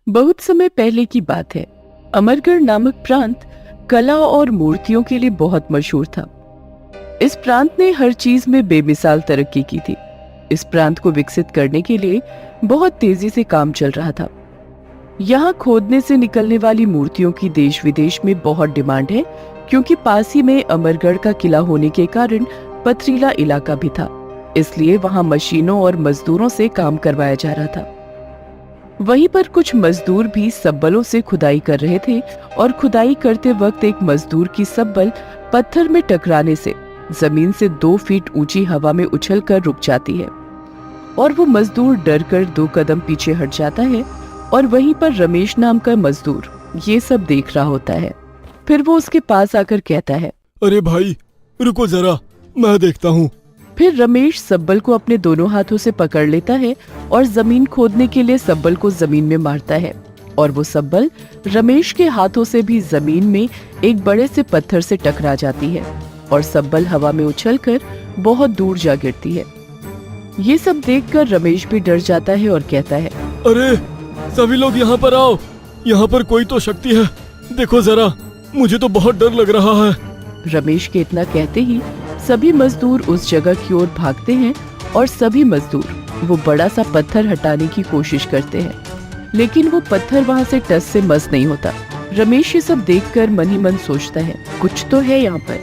बहुत समय पहले की बात है। अमरगढ़ नामक प्रांत कला और मूर्तियों के लिए बहुत मशहूर था। इस प्रांत ने हर चीज में बेमिसाल तरक्की की थी। इस प्रांत को विकसित करने के लिए बहुत तेजी से काम चल रहा था। यहाँ खोदने से निकलने वाली मूर्तियों की देश विदेश में बहुत डिमांड है, क्योंकि पास ही में अमरगढ़ का किला होने के कारण पथरीला इलाका भी था। इसलिए वहाँ मशीनों और मजदूरों से काम करवाया जा रहा था। वहीं पर कुछ मजदूर भी सब्बलों से खुदाई कर रहे थे और खुदाई करते वक्त एक मजदूर की सब्बल पत्थर में टकराने से जमीन से 2 फीट ऊंची हवा में उछलकर रुक जाती है और वो मजदूर डरकर 2 कदम पीछे हट जाता है। और वहीं पर रमेश नाम का मजदूर ये सब देख रहा होता है। फिर वो उसके पास आकर कहता है, अरे भाई रुको जरा, मैं देखता हूँ। फिर रमेश सब्बल को अपने दोनों हाथों से पकड़ लेता है और जमीन खोदने के लिए सब्बल को जमीन में मारता है और वो सब्बल रमेश के हाथों से भी जमीन में एक बड़े से पत्थर से टकरा जाती है और सब्बल हवा में उछलकर बहुत दूर जा गिरती है। ये सब देखकर रमेश भी डर जाता है और कहता है, अरे सभी लोग यहाँ पर आओ, यहाँ पर कोई तो शक्ति है, देखो जरा, मुझे तो बहुत डर लग रहा है। रमेश के इतना कहते ही सभी मजदूर उस जगह की ओर भागते हैं और सभी मजदूर वो बड़ा सा पत्थर हटाने की कोशिश करते हैं, लेकिन वो पत्थर वहाँ से टस से मस नहीं होता। रमेश ये सब देखकर मन ही मन सोचता है, कुछ तो है यहाँ पर।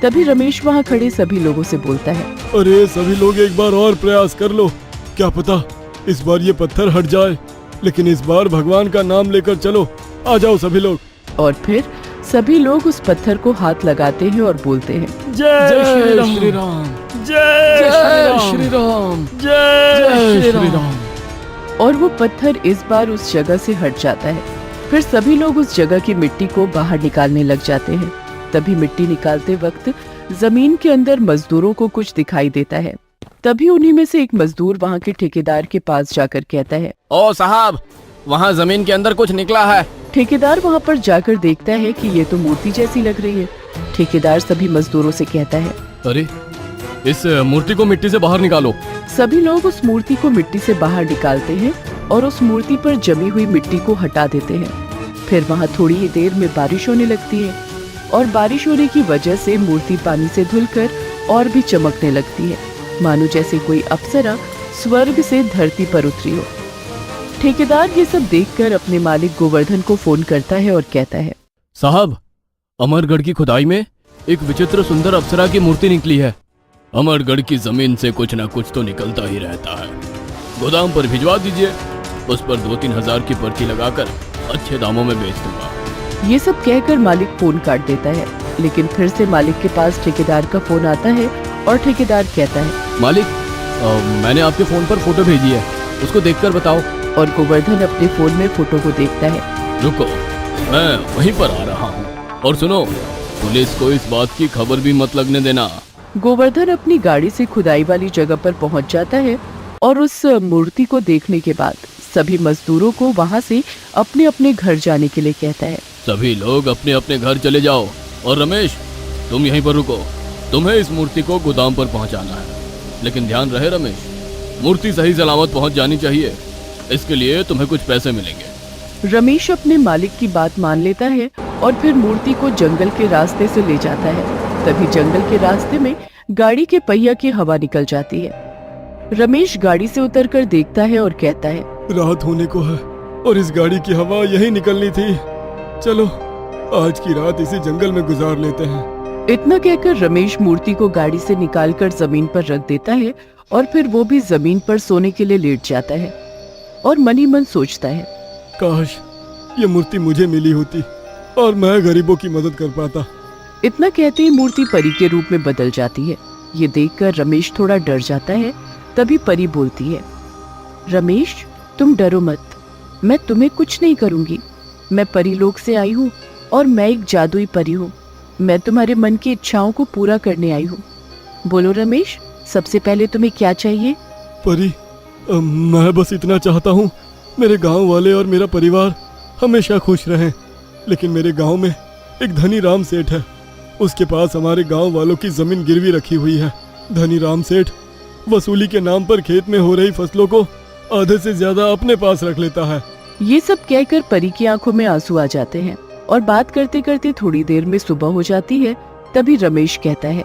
तभी रमेश वहाँ खड़े सभी लोगों से बोलता है, अरे सभी लोग एक बार और प्रयास कर लो, क्या पता इस बार ये पत्थर हट जाए, लेकिन इस बार भगवान का नाम लेकर चलो, आ जाओ सभी लोग। और फिर सभी लोग उस पत्थर को हाथ लगाते हैं और बोलते हैं, जय श्री राम, जय श्री राम, जय श्री राम। और वो पत्थर इस बार उस जगह से हट जाता है। फिर सभी लोग उस जगह की मिट्टी को बाहर निकालने लग जाते हैं। तभी मिट्टी निकालते वक्त जमीन के अंदर मजदूरों को कुछ दिखाई देता है। तभी उन्हीं में से एक मजदूर वहाँ के ठेकेदार के पास जाकर कहता है, ओ साहब, वहाँ जमीन के अंदर कुछ निकला है। ठेकेदार वहाँ पर जाकर देखता है कि ये तो मूर्ति जैसी लग रही है। ठेकेदार सभी मजदूरों से कहता है, अरे इस मूर्ति को मिट्टी से बाहर निकालो। सभी लोग उस मूर्ति को मिट्टी से बाहर निकालते हैं और उस मूर्ति पर जमी हुई मिट्टी को हटा देते हैं। फिर वहाँ थोड़ी ही देर में बारिश होने लगती है और बारिश होने की वजह से मूर्ति पानी से धुलकर और भी चमकने लगती है, मानो जैसे कोई अप्सरा स्वर्ग से धरती पर उतरी हो। ठेकेदार ये सब देखकर अपने मालिक गोवर्धन को फोन करता है और कहता है, साहब, अमरगढ़ की खुदाई में एक विचित्र सुंदर अप्सरा की मूर्ति निकली है। अमरगढ़ की जमीन से कुछ न कुछ तो निकलता ही रहता है, गोदाम पर भिजवा दीजिए, उस पर 2-3 हजार की पर्ची लगाकर अच्छे दामों में बेच दूंगा। ये सब कहकर मालिक फोन काट देता है, लेकिन फिर से मालिक के पास ठेकेदार का फोन आता है और ठेकेदार कहता है, मालिक, मैंने आपके फोन पर फोटो भेजी है, उसको देखकर बताओ। और गोवर्धन अपने फोन में फोटो को देखता है। रुको, मैं वहीं पर आ रहा हूँ, और सुनो, पुलिस को इस बात की खबर भी मत लगने देना। गोवर्धन अपनी गाड़ी से खुदाई वाली जगह पर पहुंच जाता है और उस मूर्ति को देखने के बाद सभी मजदूरों को वहां से अपने अपने घर जाने के लिए कहता है। सभी लोग अपने अपने घर चले जाओ, और रमेश, तुम यहीं पर रुको, तुम्हें इस मूर्ति को गोदाम पर पहुंचाना है। लेकिन ध्यान रहे रमेश, मूर्ति सही सलामत पहुंच जानी चाहिए, इसके लिए तुम्हें कुछ पैसे मिलेंगे। रमेश अपने मालिक की बात मान लेता है और फिर मूर्ति को जंगल के रास्ते से ले जाता है। तभी जंगल के रास्ते में गाड़ी के पहिया की हवा निकल जाती है। रमेश गाड़ी से उतरकर देखता है और कहता है, रात होने को है और इस गाड़ी की हवा यही निकलनी थी, चलो आज की रात इसी जंगल में गुजार लेते हैं। इतना कहकर रमेश मूर्ति को गाड़ी से निकालकर जमीन पर रख देता है और फिर वो भी जमीन पर सोने के लिए लेट जाता है और मन ही मन सोचता है, काश ये मूर्ति मुझे मिली होती और मैं गरीबों की मदद कर पाता। इतना कहते ही मूर्ति परी के रूप में बदल जाती है। ये देखकर रमेश थोड़ा डर जाता है। तभी परी बोलती है, रमेश, तुम डरो मत, मैं तुम्हें कुछ नहीं करूंगी। मैं परीलोक से आई हूँ और मैं एक जादुई परी हूँ। मैं तुम्हारे मन की इच्छाओं को पूरा करने आई हूँ। बोलो रमेश, सबसे पहले तुम्हें क्या चाहिए? परी, मैं बस इतना चाहता हूँ मेरे गांव वाले और मेरा परिवार हमेशा खुश रहें। लेकिन मेरे गांव में एक धनी राम सेठ है, उसके पास हमारे गांव वालों की जमीन गिरवी रखी हुई है। धनी राम सेठ वसूली के नाम पर खेत में हो रही फसलों को आधे से ज्यादा अपने पास रख लेता है ये सब कहकर परी की आंखों में आंसू आ जाते हैं और बात करते करते थोड़ी देर में सुबह हो जाती है। तभी रमेश कहता है,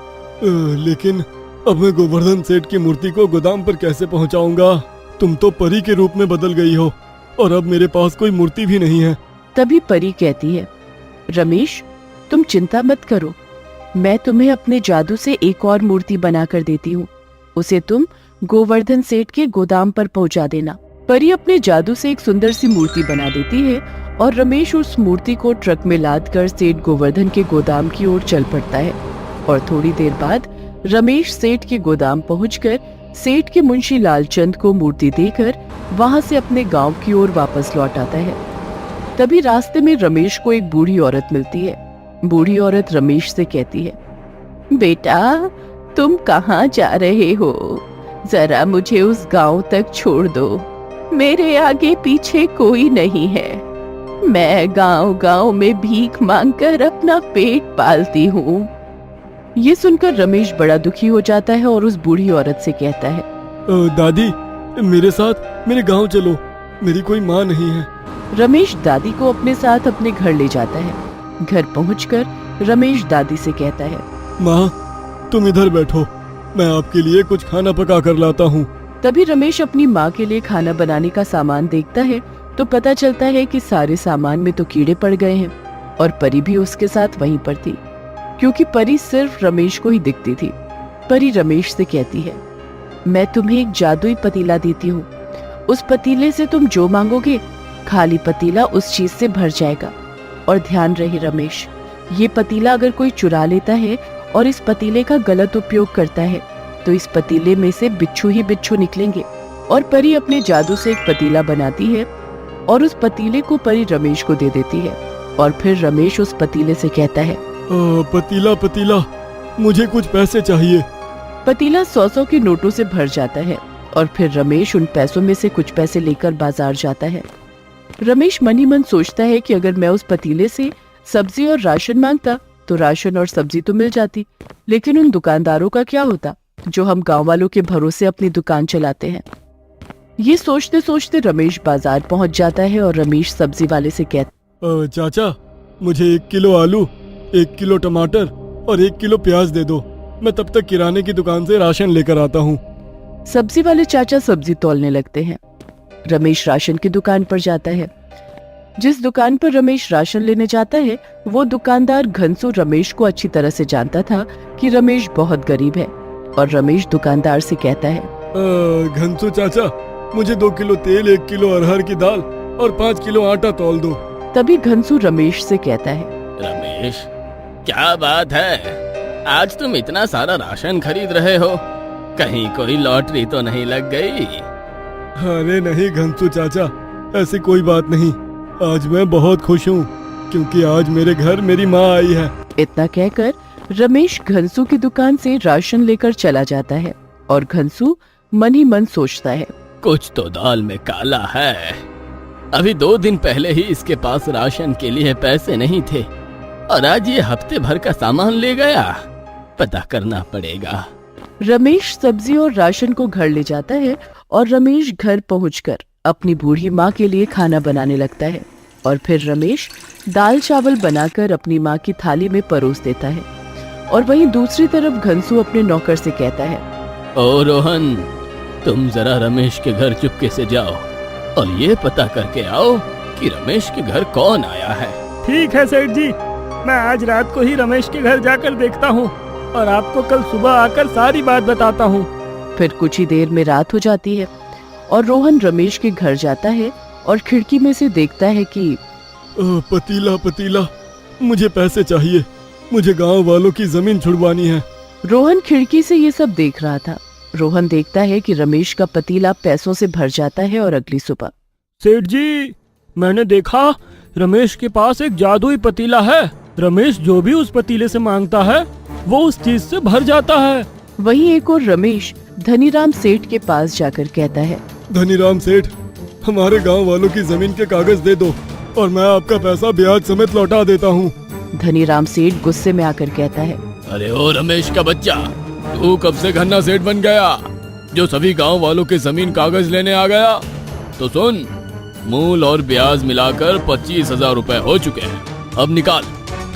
लेकिन अब मैं गोवर्धन सेठ की मूर्ति को गोदाम पर कैसे पहुंचाऊंगा? तुम तो परी के रूप में बदल गई हो और अब मेरे पास कोई मूर्ति भी नहीं है। तभी परी कहती है, रमेश तुम चिंता मत करो, मैं तुम्हें अपने जादू से एक और मूर्ति बना कर देती हूँ। उसे तुम गोवर्धन सेठ के गोदाम पर पहुंचा देना। परी अपने जादू से एक सुंदर सी मूर्ति बना देती है और रमेश उस मूर्ति को ट्रक में लाद कर सेठ गोवर्धन के गोदाम की ओर चल पड़ता है। और थोड़ी देर बाद रमेश सेठ के गोदाम पहुंचकर सेठ के मुंशी लालचंद को मूर्ति देकर वहां से अपने गांव की ओर वापस लौट आता है। तभी रास्ते में रमेश को एक बूढ़ी औरत मिलती है। बूढ़ी औरत रमेश से कहती है, बेटा तुम कहाँ जा रहे हो? जरा मुझे उस गांव तक छोड़ दो, मेरे आगे पीछे कोई नहीं है। मैं गांव गांव में भीख मांगकर अपना पेट पालती हूँ। ये सुनकर रमेश बड़ा दुखी हो जाता है और उस बूढ़ी औरत से कहता है, दादी मेरे साथ मेरे गांव चलो, मेरी कोई माँ नहीं है। रमेश दादी को अपने साथ अपने घर ले जाता है। घर पहुंचकर रमेश दादी से कहता है, माँ तुम इधर बैठो, मैं आपके लिए कुछ खाना पका कर लाता हूँ। तभी रमेश अपनी माँ के लिए खाना बनाने का सामान देखता है तो पता चलता है कि सारे सामान में तो कीड़े पड़ गए हैं और परी भी उसके साथ वहीं पर थी, क्योंकि परी सिर्फ रमेश को ही दिखती थी। परी रमेश से कहती है, मैं तुम्हें एक जादुई पतीला देती हूँ, उस पतीले से तुम जो मांगोगे खाली पतीला उस चीज से भर जाएगा। और ध्यान रहे रमेश, ये पतीला अगर कोई चुरा लेता है और इस पतीले का गलत उपयोग करता है तो इस पतीले में से बिच्छू ही बिच्छू निकलेंगे। और परी अपने जादू से एक पतीला बनाती है और उस पतीले को परी रमेश को दे देती है। और फिर रमेश उस पतीले से कहता है, पतीला पतीला मुझे कुछ पैसे चाहिए। पतीला 100-100 के नोटों से भर जाता है और फिर रमेश उन पैसों में से कुछ पैसे लेकर बाजार जाता है। रमेश मन ही मन सोचता है कि अगर मैं उस पतीले से सब्जी और राशन मांगता तो राशन और सब्जी तो मिल जाती, लेकिन उन दुकानदारों का क्या होता जो हम गांव वालों के भरोसे अपनी दुकान चलाते हैं। ये सोचते सोचते रमेश बाजार पहुंच जाता है और रमेश सब्जी वाले से कहता, चाचा मुझे 1 किलो आलू, 1 किलो टमाटर और 1 किलो प्याज दे दो, मैं तब तक किराने की दुकान से राशन लेकर आता हूँ। सब्जी वाले चाचा सब्जी तौलने लगते हैं। रमेश राशन की दुकान पर जाता है। जिस दुकान पर रमेश राशन लेने जाता है वो दुकानदार घनसू रमेश को अच्छी तरह से जानता था कि रमेश बहुत गरीब है। और रमेश दुकानदार से कहता है, घनसू चाचा मुझे 2 किलो तेल, 1 किलो अरहर की दाल और 5 किलो आटा तौल दो। तभी घनसू रमेश से कहता है, रमेश क्या बात है, आज तुम इतना सारा राशन खरीद रहे हो, कहीं कोई लॉटरी तो नहीं लग गई? अरे नहीं घनसू चाचा, ऐसी कोई बात नहीं, आज मैं बहुत खुश हूँ क्योंकि आज मेरे घर मेरी माँ आई है। इतना कहकर रमेश घनसू की दुकान से राशन लेकर चला जाता है और घनसू मन ही मन सोचता है, कुछ तो दाल में काला है, अभी 2 दिन पहले ही इसके पास राशन के लिए पैसे नहीं थे और आज ये हफ्ते भर का सामान ले गया, पता करना पड़ेगा। रमेश सब्जी और राशन को घर ले जाता है और रमेश घर पहुंचकर अपनी बूढ़ी माँ के लिए खाना बनाने लगता है। और फिर रमेश दाल चावल बनाकर अपनी माँ की थाली में परोस देता है। और वहीं दूसरी तरफ घनसू अपने नौकर से कहता है, ओ रोहन, तुम जरा रमेश के घर चुपके से जाओ और ये पता करके आओ कि रमेश के घर कौन आया है। ठीक है सेठ जी, मैं आज रात को ही रमेश के घर जाकर देखता हूँ और आपको कल सुबह आकर सारी बात बताता हूँ। फिर कुछ ही देर में रात हो जाती है और रोहन रमेश के घर जाता है और खिड़की में से देखता है कि पतीला पतीला मुझे पैसे चाहिए, मुझे गांव वालों की जमीन छुड़वानी है। रोहन खिड़की से ये सब देख रहा था। रोहन देखता है कि रमेश का पतीला पैसों से भर जाता है और अगली सुबह, सेठ जी मैंने देखा रमेश के पास एक जादुई पतीला है, रमेश जो भी उस पतीले से मांगता है वो उस चीज से भर जाता है। वहीं एक और रमेश धनीराम सेठ के पास जाकर कहता है, धनीराम सेठ, हमारे गांव वालों की जमीन के कागज दे दो और मैं आपका पैसा ब्याज समेत लौटा देता हूँ। धनीराम सेठ गुस्से में आकर कहता है, अरे ओ रमेश का बच्चा, तू कब से गन्ना सेठ बन गया जो सभी गांव वालों के जमीन कागज लेने आ गया? तो सुन, मूल और ब्याज मिलाकर 25,000 रुपए हो चुके हैं। अब निकाल,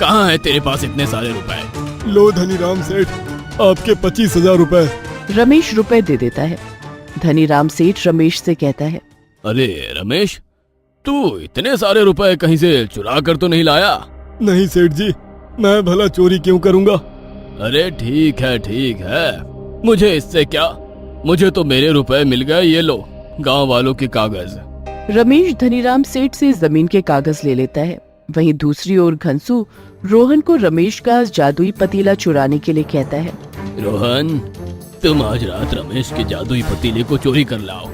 कहाँ है तेरे पास इतने सारे रुपए? लो धनीराम सेठ, आपके 25,000 रुपए। रमेश रुपए दे देता है। धनीराम सेठ रमेश से कहता है, अरे रमेश, तू इतने सारे रुपए कहीं से चुरा कर तो नहीं लाया? नहीं सेठ जी, मैं भला चोरी क्यों करूंगा? अरे ठीक है, मुझे इससे क्या, मुझे तो मेरे रुपए मिल गए, ये लो गांव वालों के कागज। रमेश धनीराम सेठ से जमीन के कागज ले लेता है। वहीं दूसरी ओर घनसू रोहन को रमेश का जादुई पतीला चुराने के लिए कहता है। रोहन, तुम आज रात रमेश के जादुई पतीले को चोरी कर लाओ,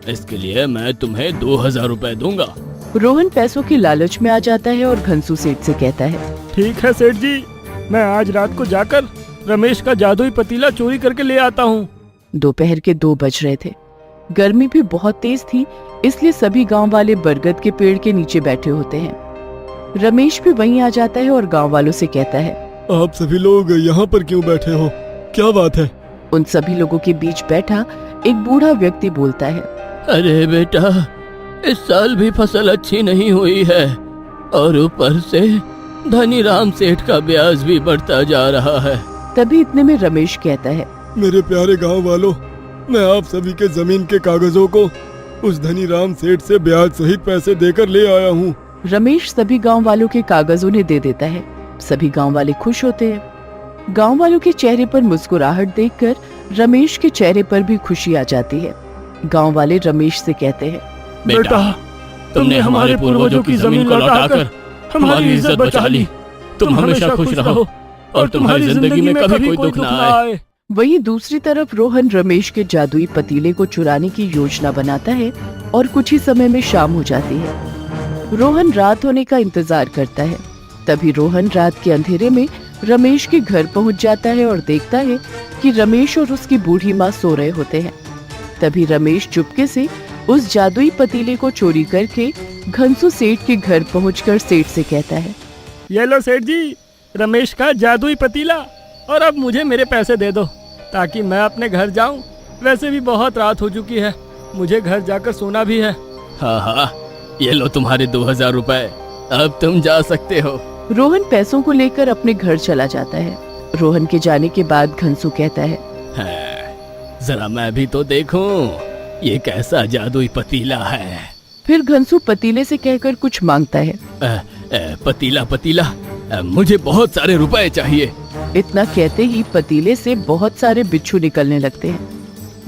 इसके लिए मैं तुम्हें 2,000 रुपए दूंगा। रोहन पैसों की लालच में आ जाता है और घनसू सेठ से कहता है, ठीक है सेठ जी, मैं आज रात को जाकर रमेश का जादुई पतीला चोरी करके ले आता हूँ। दोपहर के 2 बज रहे थे। गर्मी भी बहुत तेज थी, इसलिए सभी गांव वाले बरगद के पेड़ के नीचे बैठे होते हैं। रमेश भी वहीं आ जाता है और गांव वालों से कहता है, आप सभी लोग यहाँ पर क्यों बैठे हो, क्या बात है? उन सभी लोगों के बीच बैठा एक बूढ़ा व्यक्ति बोलता है, अरे बेटा, इस साल भी फसल अच्छी नहीं हुई है और ऊपर से धनीराम सेठ का ब्याज भी बढ़ता जा रहा है। तभी इतने में रमेश कहता है, मेरे प्यारे गांव वालों, मैं आप सभी के जमीन के कागजों को उस धनीराम सेठ से ब्याज सहित पैसे देकर ले आया हूँ। रमेश सभी गांव वालों के कागज उन्हें दे देता है। सभी गांव वाले खुश होते हैं। गांव वालों के चेहरे पर मुस्कुराहट देखकर रमेश के चेहरे पर भी खुशी आ जाती है। गांव वाले रमेश से कहते हैं, बेटा, तुमने हमारे पूर्वजों की जमीन को लौटाकर हमारी इज्जत बचा ली। तुम हमेशा खुश रहो और तुम्हारी जिंदगी में कभी कोई दुख ना आए। वहीं दूसरी तरफ रोहन रमेश के जादुई पतीले को चुराने की योजना बनाता है और कुछ ही समय में शाम हो जाती है। रोहन रात होने का इंतजार करता है। तभी रोहन रात के अंधेरे में रमेश के घर पहुंच जाता है और देखता है कि रमेश और उसकी बूढ़ी माँ सो रहे होते हैं। तभी रमेश चुपके से उस जादुई पतीले को चोरी करके घनसू सेठ के घर पहुंचकर सेठ से कहता है, ये लो सेठ जी, रमेश का जादुई पतीला, और अब मुझे मेरे पैसे दे दो ताकि मैं अपने घर जाऊं। वैसे भी बहुत रात हो चुकी है, मुझे घर जाकर सोना भी है। हाँ, ये लो तुम्हारे 2,000 रुपए, अब तुम जा सकते हो। रोहन पैसों को लेकर अपने घर चला जाता है। रोहन के जाने के बाद घनसू कहता है, जरा मैं भी तो देखूं ये कैसा जादुई पतीला है। फिर घनसू पतीले से कहकर कुछ मांगता है। पतीला, मुझे बहुत सारे रुपए चाहिए। इतना कहते ही पतीले से बहुत सारे बिच्छू निकलने लगते हैं।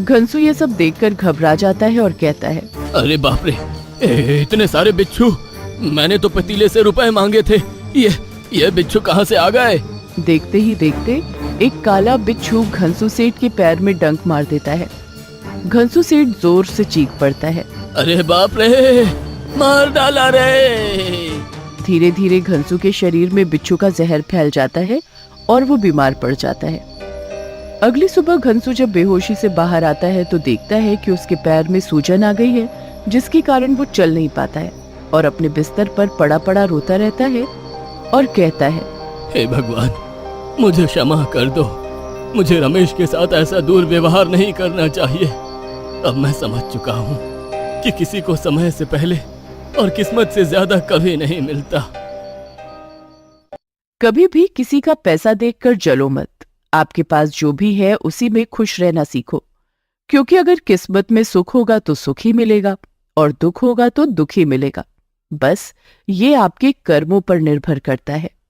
घनसू ये सब देखकर घबरा जाता है और कहता है, अरे बाप रे, इतने सारे बिच्छू, मैंने तो पतीले से रुपए मांगे थे, ये बिच्छू कहाँ से आ गए? देखते ही देखते एक काला बिच्छू घनसू सेठ के पैर में डंक मार देता है। घनसू सेठ जोर से चीख पड़ता है, अरे बाप रे, मार डाला रे। धीरे धीरे घनसू के शरीर में बिच्छू का जहर फैल जाता है और वो बीमार पड़ जाता है। अगली सुबह घनसू जब बेहोशी से बाहर आता है तो देखता है कि उसके पैर में सूजन आ गई है, जिसके कारण वो चल नहीं पाता है और अपने बिस्तर पर पड़ा पड़ा रोता रहता है और कहता है, हे भगवान, मुझे क्षमा कर दो, मुझे रमेश के साथ ऐसा दुर्व्यवहार नहीं करना चाहिए। अब मैं समझ चुका हूँ कि किसी को समय से पहले और किस्मत से ज्यादा कभी नहीं मिलता। कभी भी किसी का पैसा देखकर जलो मत। आपके पास जो भी है उसी में खुश रहना सीखो, क्योंकि अगर किस्मत में सुख होगा तो सुख ही मिलेगा और दुख होगा तो दुख ही मिलेगा। बस ये आपके कर्मों पर निर्भर करता है।